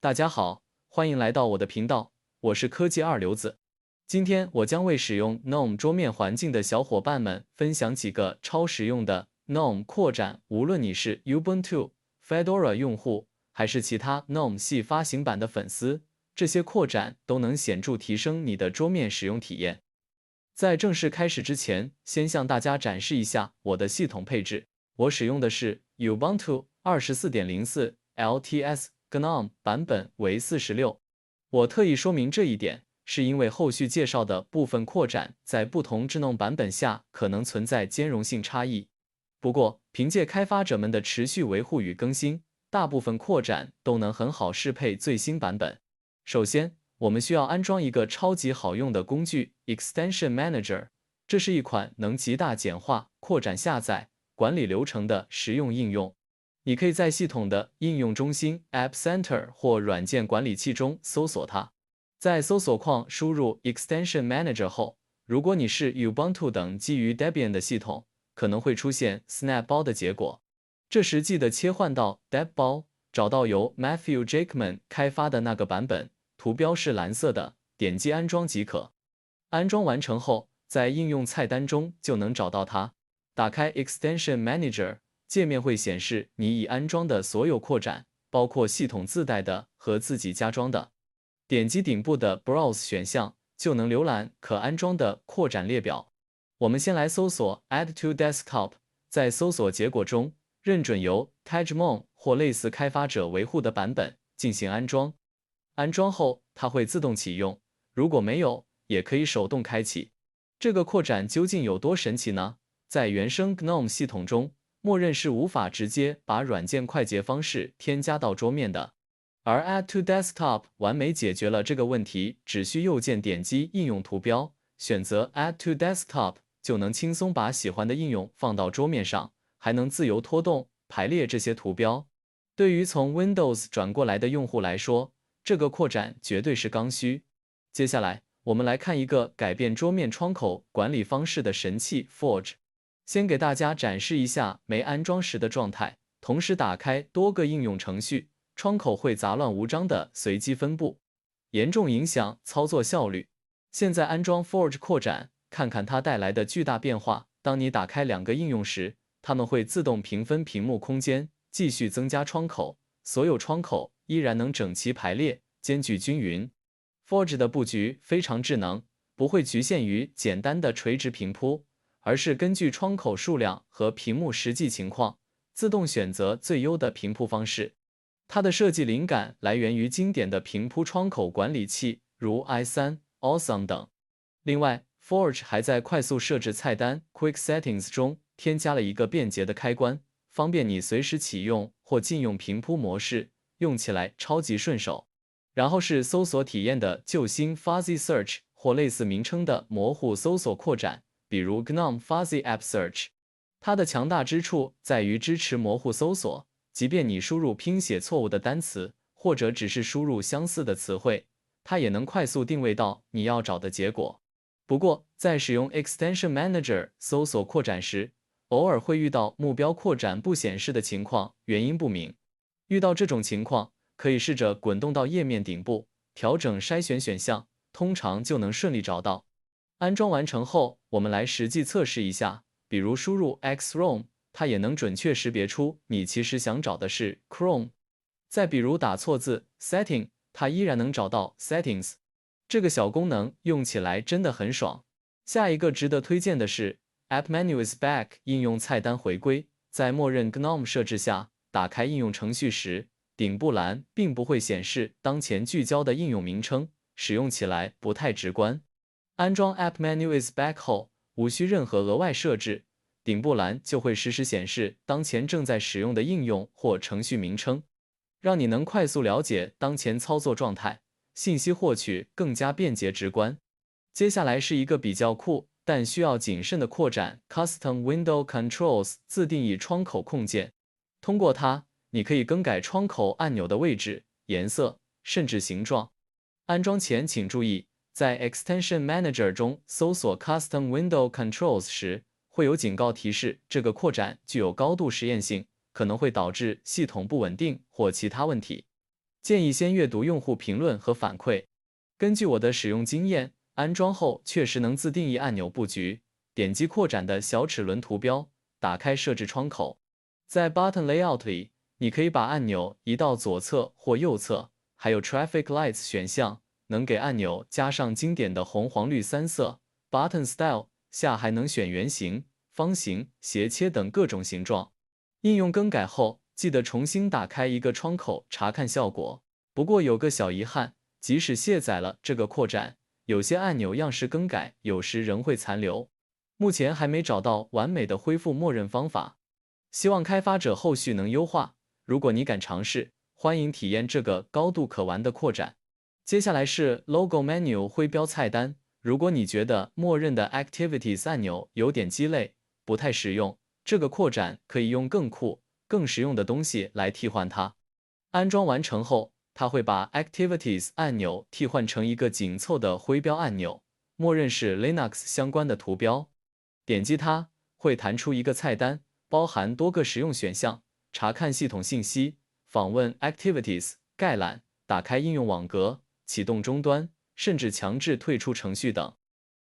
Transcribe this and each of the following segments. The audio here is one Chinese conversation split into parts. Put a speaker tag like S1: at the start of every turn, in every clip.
S1: 大家好，欢迎来到我的频道，我是科技二流子。今天我将为使用 GNOME 桌面环境的小伙伴们分享几个超实用的 GNOME 扩展，无论你是 Ubuntu、Fedora 用户，还是其他 GNOME 系发行版的粉丝，这些扩展都能显著提升你的桌面使用体验。在正式开始之前，先向大家展示一下我的系统配置。我使用的是 Ubuntu 24.04 LTS GNOME 版本为46。我特意说明这一点，是因为后续介绍的部分扩展在不同智能版本下可能存在兼容性差异。不过，凭借开发者们的持续维护与更新，大部分扩展都能很好适配最新版本。首先，我们需要安装一个超级好用的工具 Extension Manager， 这是一款能极大简化扩展下载、管理流程的实用应用。你可以在系统的应用中心 App Center 或软件管理器中搜索它。在搜索框输入 Extension Manager 后，如果你是 Ubuntu 等基于 Debian 的系统，可能会出现 Snap 包的结果。这时记得切换到 Deb 包，找到由 Matthew Jackman 开发的那个版本，图标是蓝色的，点击安装即可。安装完成后，在应用菜单中就能找到它。打开 Extension Manager， 界面会显示你已安装的所有扩展，包括系统自带的和自己加装的。点击顶部的 Browse 选项，就能浏览可安装的扩展列表。我们先来搜索 Add to Desktop， 在搜索结果中，认准由 Tejmon 或类似开发者维护的版本进行安装。安装后，它会自动启用，如果没有，也可以手动开启。这个扩展究竟有多神奇呢？在原生 GNOME 系统中，默认是无法直接把软件快捷方式添加到桌面的。而 Add to Desktop 完美解决了这个问题，只需右键点击应用图标，选择 Add to Desktop， 就能轻松把喜欢的应用放到桌面上，还能自由拖动、排列这些图标。对于从 Windows 转过来的用户来说，这个扩展绝对是刚需。接下来，我们来看一个改变桌面窗口管理方式的神器 Forge。先给大家展示一下没安装时的状态，同时打开多个应用程序，窗口会杂乱无章的随机分布，严重影响操作效率。现在安装 Forge 扩展，看看它带来的巨大变化。当你打开两个应用时，它们会自动平分屏幕空间，继续增加窗口，所有窗口依然能整齐排列，间距均匀。Forge 的布局非常智能，不会局限于简单的垂直平铺，而是根据窗口数量和屏幕实际情况，自动选择最优的平铺方式。它的设计灵感来源于经典的平铺窗口管理器，如 i3、Awesome 等。另外 ，Forge 还在快速设置菜单 Quick Settings 中添加了一个便捷的开关，方便你随时启用或禁用平铺模式，用起来超级顺手。然后是搜索体验的救星 Fuzzy Search 或类似名称的模糊搜索扩展，比如 GNOME Fuzzy App Search。它的强大之处在于支持模糊搜索，即便你输入拼写错误的单词，或者只是输入相似的词汇，它也能快速定位到你要找的结果。不过，在使用 Extension Manager 搜索扩展时，偶尔会遇到目标扩展不显示的情况，原因不明。遇到这种情况，可以试着滚动到页面顶部，调整筛选选项，通常就能顺利找到。安装完成后，我们来实际测试一下，比如输入 Xrom， 它也能准确识别出你其实想找的是 Chrome。再比如打错字 Setting， 它依然能找到 Settings。这个小功能用起来真的很爽。下一个值得推荐的是 App Menu is Back 应用菜单回归。在默认 GNOME 设置下，打开应用程序时，顶部栏并不会显示当前聚焦的应用名称，使用起来不太直观。安装 App Menu is Back 后，无需任何额外设置，顶部栏就会实时显示当前正在使用的应用或程序名称，让你能快速了解当前操作状态，信息获取更加便捷直观。接下来是一个比较酷但需要谨慎的扩展 Custom Window Controls 自定义窗口控件。通过它，你可以更改窗口按钮的位置、颜色，甚至形状。安装前请注意，在 Extension Manager 中搜索 Custom Window Controls 时，会有警告提示这个扩展具有高度实验性，可能会导致系统不稳定或其他问题。建议先阅读用户评论和反馈。根据我的使用经验，安装后确实能自定义按钮布局，点击扩展的小齿轮图标，打开设置窗口。在 Button Layout 里，你可以把按钮移到左侧或右侧，还有 Traffic Lights 选项，能给按钮加上经典的红、黄、绿三色。Button Style 下还能选圆形、方形、斜切等各种形状。应用更改后，记得重新打开一个窗口查看效果。不过有个小遗憾，即使卸载了这个扩展，有些按钮样式更改，有时仍会残留。目前还没找到完美的恢复默认方法，希望开发者后续能优化。如果你敢尝试，欢迎体验这个高度可玩的扩展。接下来是 Logo Menu 徽标菜单。如果你觉得默认的 Activities 按钮有点鸡肋，不太实用，这个扩展可以用更酷、更实用的东西来替换它。安装完成后，它会把 Activities 按钮替换成一个紧凑的徽标按钮，默认是 Linux 相关的图标。点击它，会弹出一个菜单，包含多个实用选项，查看系统信息、访问 Activities 概览、打开应用网格、启动终端，甚至强制退出程序等。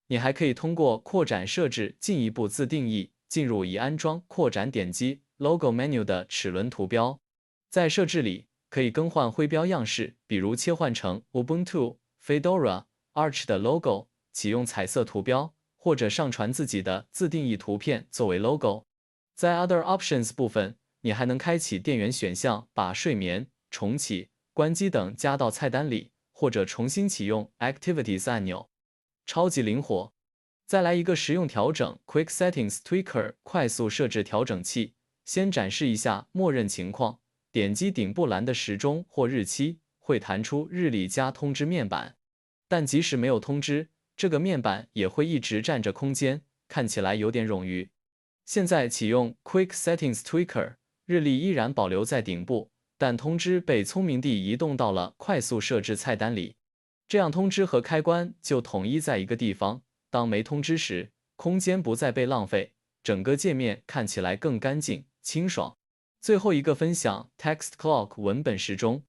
S1: 你还可以通过扩展设置进一步自定义，进入已安装扩展，点击 Logo Menu 的齿轮图标。在设置里，可以更换徽标样式，比如切换成 Ubuntu、Fedora、Arch 的 logo， 启用彩色图标，或者上传自己的自定义图片作为 logo。在 Other Options 部分，你还能开启电源选项，把睡眠、重启、关机等加到菜单里，或者重新启用 Activities 按钮，超级灵活。再来一个实用调整 Quick Settings Tweaker 快速设置调整器。先展示一下默认情况，点击顶部栏的时钟或日期，会弹出日历加通知面板。但即使没有通知，这个面板也会一直占着空间，看起来有点冗余。现在启用 Quick Settings Tweaker， 日历依然保留在顶部，但通知被聪明地移动到了快速设置菜单里。这样通知和开关就统一在一个地方，当没通知时，空间不再被浪费，整个界面看起来更干净、清爽。最后一个分享 Text Clock 文本时钟。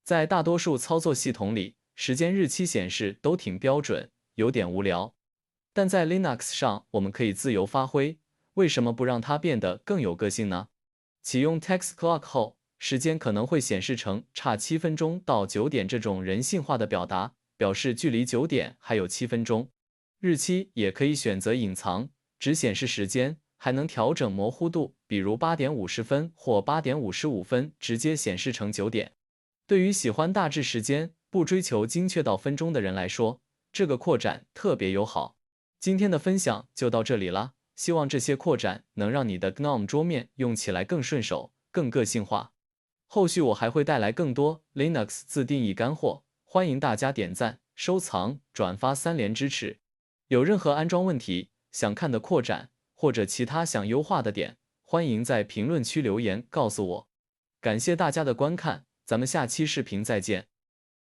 S1: 在大多数操作系统里，时间日期显示都挺标准，有点无聊。但在 Linux 上，我们可以自由发挥，为什么不让它变得更有个性呢？启用 Text Clock 后，时间可能会显示成差7分钟到9点这种人性化的表达，表示距离9点还有7分钟。日期也可以选择隐藏，只显示时间，还能调整模糊度，比如8点50分或8点55分直接显示成9点。对于喜欢大致时间，不追求精确到分钟的人来说，这个扩展特别友好。今天的分享就到这里啦，希望这些扩展能让你的 GNOME 桌面用起来更顺手、更个性化。后续我还会带来更多 Linux 自定义干货，欢迎大家点赞、收藏、转发3连支持。有任何安装问题、想看的扩展，或者其他想优化的点，欢迎在评论区留言告诉我。感谢大家的观看，咱们下期视频再见。